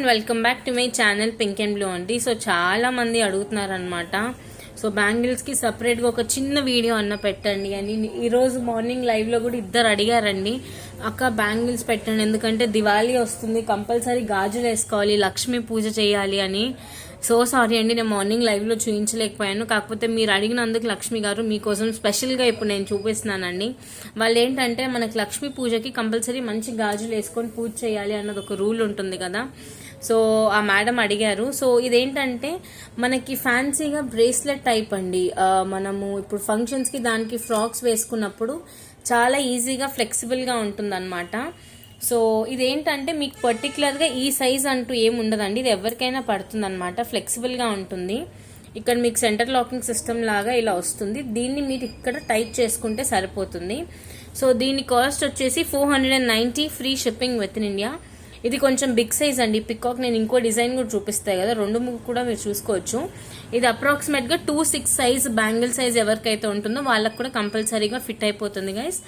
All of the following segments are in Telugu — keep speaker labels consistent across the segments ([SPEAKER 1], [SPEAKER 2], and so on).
[SPEAKER 1] Welcome back to my channel pink and blue అండి. సో చాలా మంది అడుగుతున్నారనమాట. సో బ్యాంగిల్స్కి సపరేట్గా ఒక చిన్న వీడియో అన్న పెట్టండి అని. ఈరోజు మార్నింగ్ లైవ్లో కూడా ఇద్దరు అడిగారండి, అక్క బ్యాంగిల్స్ పెట్టండి ఎందుకంటే దివాళీ వస్తుంది, కంపల్సరీ గాజులు వేసుకోవాలి, లక్ష్మీ పూజ చేయాలి అని. సో సారీ అండి, నేను మార్నింగ్ లైవ్లో చూపించలేకపోయాను. కాకపోతే మీరు అడిగినందుకు లక్ష్మి గారు మీకోసం స్పెషల్గా ఇప్పుడు నేను చూపిస్తున్నానండి. వాళ్ళు ఏంటంటే మనకి లక్ష్మీ పూజకి కంపల్సరీ మంచి గాజులు వేసుకొని పూజ చేయాలి అన్నది ఒక రూల్ ఉంటుంది కదా. సో ఆ మేడం అడిగారు. సో ఇదేంటంటే మనకి ఫ్యాన్సీగా బ్రేస్లెట్ టైప్ అండి. మనము ఇప్పుడు ఫంక్షన్స్కి దానికి ఫ్రాక్స్ వేసుకున్నప్పుడు చాలా ఈజీగా ఫ్లెక్సిబుల్గా ఉంటుందన్నమాట. సో ఇదేంటంటే మీకు పర్టికులర్గా ఈ సైజ్ అంటూ ఏమి ఉండదండి, ఇది ఎవరికైనా పడుతుంది అనమాట, ఫ్లెక్సిబుల్గా ఉంటుంది. ఇక్కడ మీకు సెంటర్ లాకింగ్ సిస్టమ్ లాగా ఇలా వస్తుంది, దీన్ని మీరు ఇక్కడ టైట్ చేసుకుంటే సరిపోతుంది. సో దీని కాస్ట్ వచ్చేసి 490 free shipping with in India. ఇది కొంచెం బిగ్ సైజ్ అండి. పికాక్ నేను ఇంకో డిజైన్ కూడా చూపిస్తాయి కదా, రెండు ముగ్గు కూడా మీరు చూసుకోవచ్చు. ఇది అప్రాక్సిమేట్గా 2-6 సైజ్ బ్యాంగిల్ సైజ్ ఎవరికైతే ఉంటుందో వాళ్ళకు కూడా కంపల్సరీగా ఫిట్ అయిపోతుంది గైస్.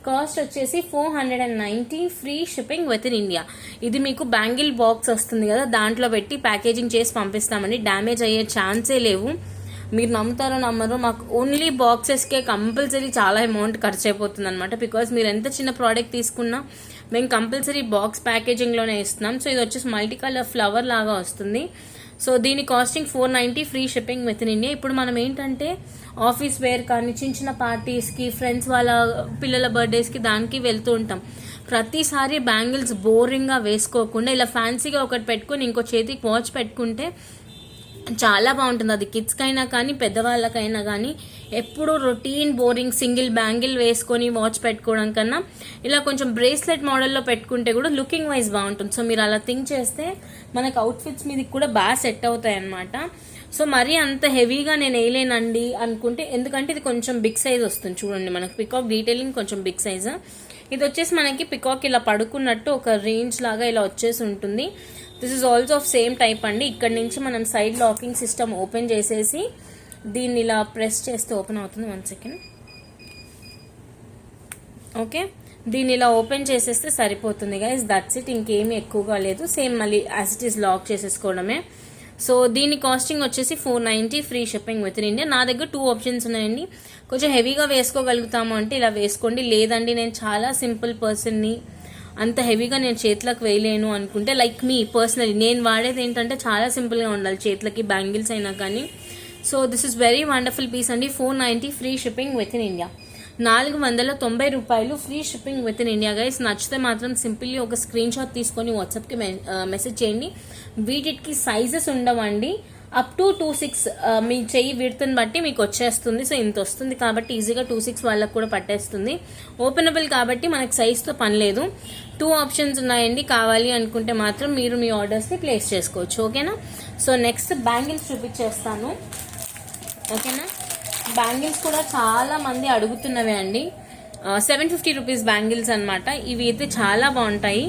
[SPEAKER 1] కాస్ట్ వచ్చేసి 490 free shipping with in India. ఇది మీకు బ్యాంగిల్ బాక్స్ వస్తుంది కదా, దాంట్లో పెట్టి ప్యాకేజింగ్ చేసి పంపిస్తామండి. డ్యామేజ్ అయ్యే ఛాన్సే లేవు. మీరు నమ్ముతారో నమ్మరో, మాకు ఓన్లీ బాక్సెస్కే కంపల్సరీ చాలా అమౌంట్ ఖర్చు అయిపోతుంది అనమాట. బికాజ్ మీరు ఎంత చిన్న ప్రోడక్ట్ తీసుకున్నా మేము కంపల్సరీ బాక్స్ ప్యాకేజింగ్లోనే ఇస్తున్నాం. సో ఇది వచ్చేసి మల్టీ కలర్ ఫ్లవర్ లాగా వస్తుంది. సో దీని costing 490 free shipping with in India. ఇప్పుడు మనం ఏంటంటే ఆఫీస్ వేర్ కానీ చిన్న చిన్న పార్టీస్కి, ఫ్రెండ్స్ వాళ్ళ పిల్లల బర్త్డేస్కి దానికి వెళ్తూ ఉంటాం. ప్రతిసారి బ్యాంగిల్స్ బోరింగ్గా వేసుకోకుండా ఇలా ఫ్యాన్సీగా ఒకటి పెట్టుకుని ఇంకో చేతికి వాచ్ పెట్టుకుంటే చాలా బాగుంటుంది. అది కిడ్స్కైనా కానీ పెద్దవాళ్ళకైనా కానీ ఎప్పుడు రొటీన్ బోరింగ్ సింగిల్ బ్యాంగిల్ వేసుకొని వాచ్ పెట్టుకోవడం కన్నా ఇలా కొంచెం బ్రేస్లెట్ మోడల్లో పెట్టుకుంటే కూడా లుకింగ్ వైజ్ బాగుంటుంది. సో మీరు అలా థింక్ చేస్తే మనకు అవుట్ఫిట్స్ మీదకి కూడా బాగా సెట్ అవుతాయి అన్నమాట. సో మరీ అంత హెవీగా నేను వేయలేనండి అనుకుంటే, ఎందుకంటే ఇది కొంచెం బిగ్ సైజ్ వస్తుంది. చూడండి మనకు పికాక్ డీటెయిలింగ్ కొంచెం బిగ్ సైజ్. ఇది వచ్చేసి మనకి పికాక్ ఇలా పడుకున్నట్టు ఒక రేంజ్ లాగా ఇలా వచ్చేసి ఉంటుంది. This is also of same type అండి. ఇక్కడ నుంచి మనం సైడ్ లాకింగ్ సిస్టమ్ ఓపెన్ చేసేసి దీన్ని ఇలా ప్రెస్ చేస్తే ఓపెన్ అవుతుంది. 1 సెకండ్. ఓకే, దీన్ని ఇలా ఓపెన్ చేసేస్తే సరిపోతుంది గైస్, దట్స్ ఇట్. ఇంకేమీ ఎక్కువగా లేదు. సేమ్ మళ్ళీ యాజ్ ఇట్ ఈస్ లాక్ చేసేసుకోవడమే. సో దీని కాస్టింగ్ వచ్చేసి 490 free shipping with in India. నా దగ్గర 2 ఆప్షన్స్ ఉన్నాయండి. కొంచెం హెవీగా వేసుకోగలుగుతాము అంటే ఇలా వేసుకోండి, లేదండి నేను చాలా సింపుల్ పర్సన్ని, అంత హెవీగా నేను చేతులకు వేయలేను అనుకుంటే, లైక్ మీ పర్సనలీ నేను వాడేది ఏంటంటే చాలా సింపుల్గా ఉండాలి చేతులకి బ్యాంగిల్స్ అయినా కానీ. So this is very wonderful piece అండి. 490 free shipping with in India. 490 రూపాయలు free shipping with in India guys. నచ్చితే మాత్రం సింపుల్లీ ఒక స్క్రీన్ షాట్ తీసుకొని వాట్సాప్కి మెసేజ్ చేయండి. వీటికి సైజెస్ ఉండవండి. అప్ టు 2-6 మీ చెయ్యి విడ్త్ని బట్టి మీకు వచ్చేస్తుంది. సో ఇంత వస్తుంది కాబట్టి ఈజీగా 2-6 వాళ్ళకు కూడా పట్టేస్తుంది. ఓపెనబుల్ కాబట్టి మనకు సైజ్తో పని లేదు. 2 ఆప్షన్స్ ఉన్నాయండి. కావాలి అనుకుంటే మాత్రం మీరు మీ ఆర్డర్స్ని ప్లేస్ చేసుకోవచ్చు. ఓకేనా. సో నెక్స్ట్ బ్యాంగిల్స్ చూపించేస్తాను. ఓకేనా. బ్యాంగిల్స్ కూడా చాలా మంది అడుగుతున్నవే అండి. 750 రూపీస్ బ్యాంగిల్స్ అనమాట. ఇవి అయితే చాలా బాగుంటాయి.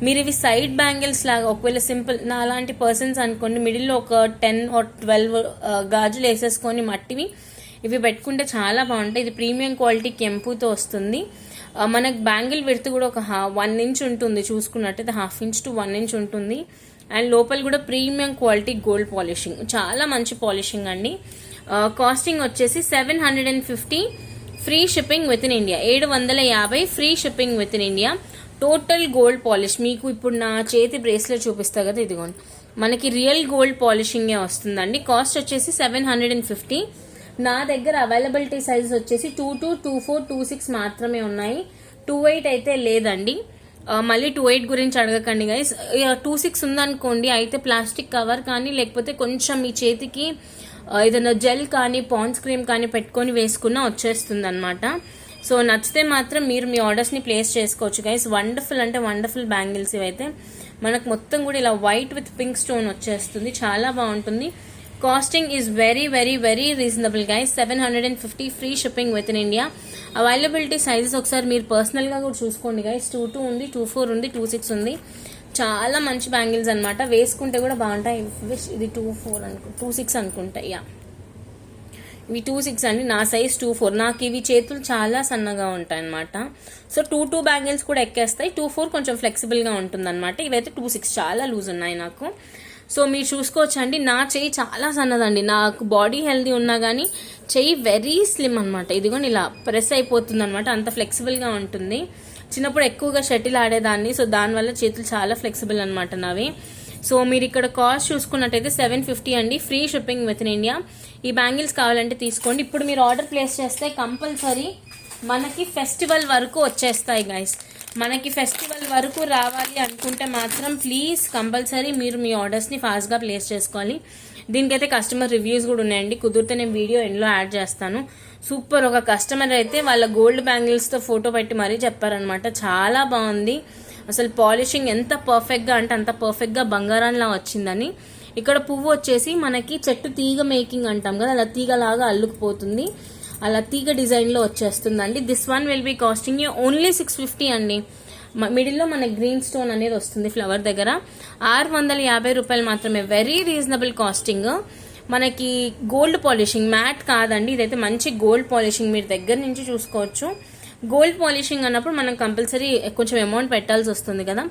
[SPEAKER 1] మీరు ఇవి సైడ్ బ్యాంగిల్స్ లాగా, ఒకవేళ సింపుల్ నా అలాంటి పర్సన్స్ అనుకోండి, మిడిల్లో ఒక 10 or 12 గాజులు వేసేసుకొని మట్టివి ఇవి పెట్టుకుంటే చాలా బాగుంటాయి. ఇది ప్రీమియం క్వాలిటీ కెంపుతో వస్తుంది. మనకు బ్యాంగిల్ విడ్త్ కూడా ఒక 1 ఇంచ్ ఉంటుంది, చూసుకున్నట్టయితే 1/2 ఇంచ్ to 1 ఇంచ్ ఉంటుంది. అండ్ లోపల కూడా ప్రీమియం క్వాలిటీ గోల్డ్ పాలిషింగ్, చాలా మంచి పాలిషింగ్ అండి. కాస్టింగ్ వచ్చేసి 750 free shipping with in India. 750 free shipping with in India. Total gold polish. మీకు ఇప్పుడు నా చేతి బ్రేస్లెట్ చూపిస్తా కదా, ఇదిగోండి మనకి రియల్ గోల్డ్ పాలిషింగే వస్తుందండి. కాస్ట్ వచ్చేసి 750. నా దగ్గర అవైలబిలిటీ సైజెస్ వచ్చేసి 22, 24, 26 మాత్రమే ఉన్నాయి. 28 అయితే లేదండి. మళ్ళీ 28 గురించి అడగకండి గైస్. 26 ఉందనుకోండి అయితే ప్లాస్టిక్ కవర్ కానీ లేకపోతే కొంచెం మీ చేతికి ఏదైనా జెల్ కానీ పాండ్స్ క్రీమ్ కానీ పెట్టుకొని వేసుకున్నా వచ్చేస్తుంది అనమాట. సో నచ్చితే మాత్రం మీరు మీ ఆర్డర్స్ని ప్లేస్ చేసుకోవచ్చు గైస్. వండర్ఫుల్ అంటే వండర్ఫుల్ బ్యాంగిల్స్ ఇవైతే. మనకు మొత్తం కూడా ఇలా వైట్ విత్ పింక్ స్టోన్ వచ్చేస్తుంది, చాలా బాగుంటుంది. Costing is very very very reasonable guys. 750 free shipping with in India. Availability sizes ఒకసారి మీరు పర్సనల్గా కూడా చూసుకోండి గైస్. 22 ఉంది, 24 ఉంది, 26 ఉంది. చాలా మంచి బ్యాంగిల్స్ అనమాట, వేసుకుంటే కూడా బాగుంటాయి. ఇది 26 అనుకుంటా. యా, ఇవి 2.6 అండి, నా సైజ్ 2.4. నాకు ఇవి చేతులు చాలా సన్నగా ఉంటాయి అనమాట. సో 2 బ్యాంగిల్స్ కూడా ఎక్కేస్తాయి. 2.4 కొంచెం ఫ్లెక్సిబుల్గా ఉంటుంది అనమాట. ఇవైతే 2.6 చాలా లూజ్ ఉన్నాయి నాకు. సో మీరు చూసుకోవచ్చండి, నా చెయ్యి చాలా సన్నదండి. నాకు బాడీ హెల్దీ ఉన్నా కానీ చెయ్యి వెరీ స్లిమ్ అనమాట. ఇదిగోని ఇలా ప్రెస్ అయిపోతుంది అనమాట, అంత ఫ్లెక్సిబుల్గా ఉంటుంది. చిన్నప్పుడు ఎక్కువగా షటిల్ ఆడేదాన్ని, సో దానివల్ల చేతులు చాలా ఫ్లెక్సిబుల్ అనమాట నావి. సో మీరు ఇక్కడ కాస్ట్ చూసుకున్నట్టయితే 750 అండి, free shipping with in India. ఈ బ్యాంగిల్స్ కావాలంటే తీసుకోండి. ఇప్పుడు మీరు ఆర్డర్ ప్లేస్ చేస్తే కంపల్సరీ మనకి ఫెస్టివల్ వరకు వచ్చేస్తాయి గైస్. మనకి ఫెస్టివల్ వరకు రావాలి అనుకుంటే మాత్రం ప్లీజ్ కంపల్సరీ మీరు మీ ఆర్డర్స్ని ఫాస్ట్గా ప్లేస్ చేసుకోవాలి. దీనికైతే కస్టమర్ రివ్యూస్ కూడా ఉన్నాయండి, కుదిరితే నేను వీడియో ఎండ్లో యాడ్ చేస్తాను. సూపర్. ఒక కస్టమర్ అయితే వాళ్ళ గోల్డ్ బ్యాంగిల్స్తో ఫోటో పెట్టి మరీ చెప్పారనమాట, చాలా బాగుంది అసలు పాలిషింగ్ ఎంత పర్ఫెక్ట్గా అంటే అంత పర్ఫెక్ట్గా బంగారంలా వచ్చిందని. ఇక్కడ పువ్వు వచ్చేసి మనకి చెట్టు తీగ మేకింగ్ అంటాం కదా, అలా తీగలాగా అల్లుకుపోతుంది, అలా తీగ డిజైన్లో వచ్చేస్తుందండి. This one will be costing you only 650 అండి. మిడిల్లో మన గ్రీన్ స్టోన్ అనేది వస్తుంది ఫ్లవర్ దగ్గర. 650 రూపాయలు మాత్రమే, వెరీ రీజనబుల్ కాస్టింగ్. మనకి గోల్డ్ పాలిషింగ్, మ్యాట్ కాదండి, ఇదైతే మంచి గోల్డ్ పాలిషింగ్. మీరు దగ్గర నుంచి చూసుకోవచ్చు. గోల్డ్ పాలిషింగ్ అన్నప్పుడు మనం కంపల్సరీ కొంచెం అమౌంట్ పెట్టాల్సి వస్తుంది కదా.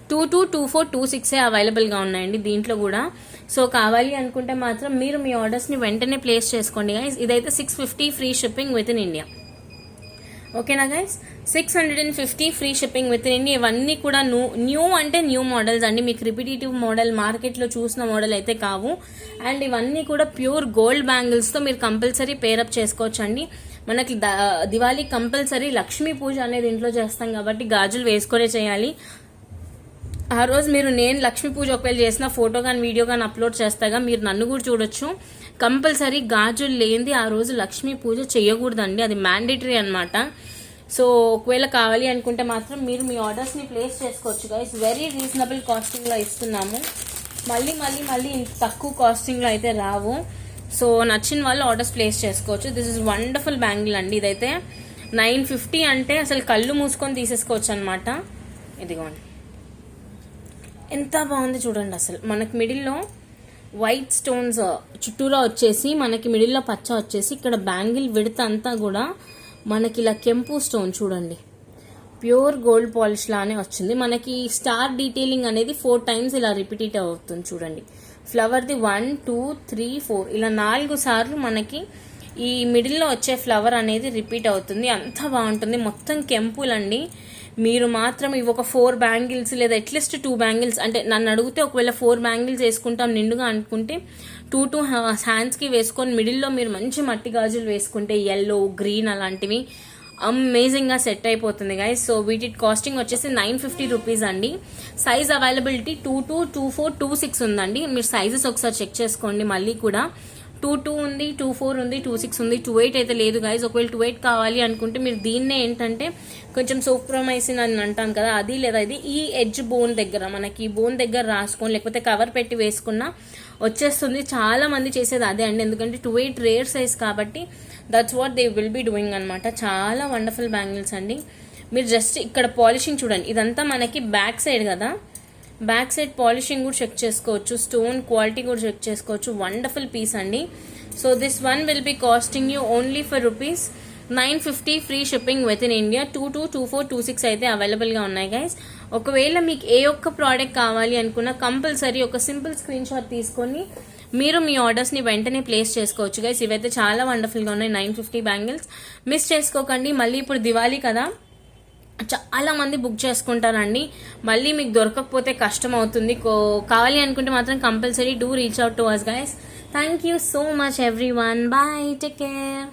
[SPEAKER 1] 22, 24, 26 అవైలబుల్గా ఉన్నాయండి దీంట్లో కూడా. సో కావాలి అనుకుంటే మాత్రం మీరు మీ ఆర్డర్స్ని వెంటనే ప్లేస్ చేసుకోండి గైస్. ఇదైతే 650 free shipping with in India. ఓకేనా guys, 650 free shipping with in India. ఇవన్నీ కూడా న్యూ అంటే న్యూ మోడల్స్ అండి, మీకు రిపిటేటివ్ మోడల్ మార్కెట్లో చూసిన మోడల్ అయితే కావు. అండ్ ఇవన్నీ కూడా ప్యూర్ గోల్డ్ బ్యాంగిల్స్తో మీరు కంపల్సరీ పేరప్ చేసుకోవచ్చు అండి. మనకి దివాళీ కంపల్సరీ లక్ష్మీ పూజ అనేది ఇంట్లో చేస్తాం కాబట్టి గాజులు వేసుకొనే చేయాలి. ఆ రోజు మీరు నేను లక్ష్మీ పూజ ఒకవేళ చేసిన ఫోటో కానీ వీడియో కానీ అప్లోడ్ చేస్తాగా మీరు నన్ను కూడా చూడొచ్చు. కంపల్సరీ గాజులు లేనిది ఆ రోజు లక్ష్మీ పూజ చేయకూడదండి, అది మ్యాండేటరీ అనమాట. సో ఒకవేళ కావాలి అనుకుంటే మాత్రం మీరు మీ ఆర్డర్స్ని ప్లేస్ చేసుకోవచ్చు గైస్. వెరీ రీజనబుల్ కాస్టింగ్లో ఇస్తున్నాము, మళ్ళీ మళ్ళీ మళ్ళీ ఇంత తక్కువ కాస్టింగ్లో అయితే రావు. సో నచ్చిన వాళ్ళు ఆర్డర్స్ ప్లేస్ చేసుకోవచ్చు. దిస్ ఇస్ వండర్ఫుల్ బ్యాంగిల్ అండి. ఇదైతే 950 అంటే అసలు కళ్ళు మూసుకొని తీసేసుకోవచ్చు అనమాట. ఇదిగోండి ఎంత బాగుంది చూడండి. అసలు మనకి మిడిల్లో వైట్ స్టోన్స్ చుట్టూరా వచ్చేసి, మనకి మిడిల్లో పచ్చ వచ్చేసి, ఇక్కడ బ్యాంగిల్ విడత అంతా కూడా మనకి ఇలా కెంపు స్టోన్ చూడండి, ప్యూర్ గోల్డ్ పాలిష్ లానే వచ్చింది. మనకి స్టార్ డీటెయిలింగ్ అనేది 4 times ఇలా రిపీట్ అవుతుంది చూడండి. ఫ్లవర్ది 1, 2, 3, 4 ఇలా 4 సార్లు మనకి ఈ మిడిల్లో వచ్చే ఫ్లవర్ అనేది రిపీట్ అవుతుంది. అంత బాగుంటుంది. మొత్తం కెంపులండి. మీరు మాత్రం ఇవి ఒక 4 బ్యాంగిల్స్ లేదా అట్లీస్ట్ 2 బ్యాంగిల్స్, అంటే నన్ను అడిగితే ఒకవేళ 4 బ్యాంగిల్స్ వేసుకుంటాం నిండుగా అనుకుంటే 2 హ్యాండ్స్కి వేసుకొని మిడిల్లో మీరు మంచి మట్టి గాజులు వేసుకుంటే ఎల్లో, గ్రీన్ అలాంటివి అమేజింగ్గా సెట్ అయిపోతుంది గైస్. సో వీటి కాస్టింగ్ వచ్చేసి 950 రూపీస్ అండి. సైజ్ అవైలబిలిటీ 22, 24, 26 ఉందండి. మీరు సైజెస్ ఒకసారి చెక్ చేసుకోండి. మళ్ళీ కూడా 22 ఉంది, 24 ఉంది, 26 ఉంది, 28 అయితే లేదు గైస్. ఒకవేళ 28 కావాలి అనుకుంటే మీరు దీన్నే ఏంటంటే కొంచెం సోప్రోమైసిన్ అని అంటాం కదా, అది లేదా ఇది ఈ ఎడ్జ్ బోన్ దగ్గర మనకి బోన్ దగ్గర రాసుకొని లేకపోతే కవర్ పెట్టి వేసుకున్నా వచ్చేస్తుంది. చాలా మంది చేసేది అదే అండి, ఎందుకంటే 28 రేర్ సైజ్ కాబట్టి that's what they will be doing అనమాట. చాలా వండర్ఫుల్ బ్యాంగిల్స్ అండి. మీరు జస్ట్ ఇక్కడ పాలిషింగ్ చూడండి, ఇదంతా మనకి బ్యాక్ సైడ్ కదా, బ్యాక్ సైడ్ పాలిషింగ్ కూడా చెక్ చేసుకోవచ్చు, స్టోన్ క్వాలిటీ కూడా చెక్ చేసుకోవచ్చు. వండర్ఫుల్ పీస్ అండి. So this one will be costing you only for rupees 950 free shipping with in India. 22, 24, 26 అయితే అవైలబుల్గా ఉన్నాయి గైస్. ఒకవేళ మీకు ఏ ఒక్క ప్రోడక్ట్ కావాలి అనుకున్నా కంపల్సరీ ఒక సింపుల్ స్క్రీన్ షాట్ తీసుకొని మీరు మీ ఆర్డర్స్ని వెంటనే ప్లేస్ చేసుకోవచ్చు గైస్. ఇవైతే చాలా వండర్ఫుల్గా ఉన్నాయి. 950 బ్యాంగిల్స్ మిస్ చేసుకోకండి. మళ్ళీ ఇప్పుడు దివాళీ కదా, చాలా మంది బుక్ చేసుకుంటారండి, మళ్ళీ మీకు దొరకకపోతే కష్టం అవుతుంది. కావాలి అనుకుంటే మాత్రం compulsory do reach out to us guys. Thank you so much everyone. Bye, take care.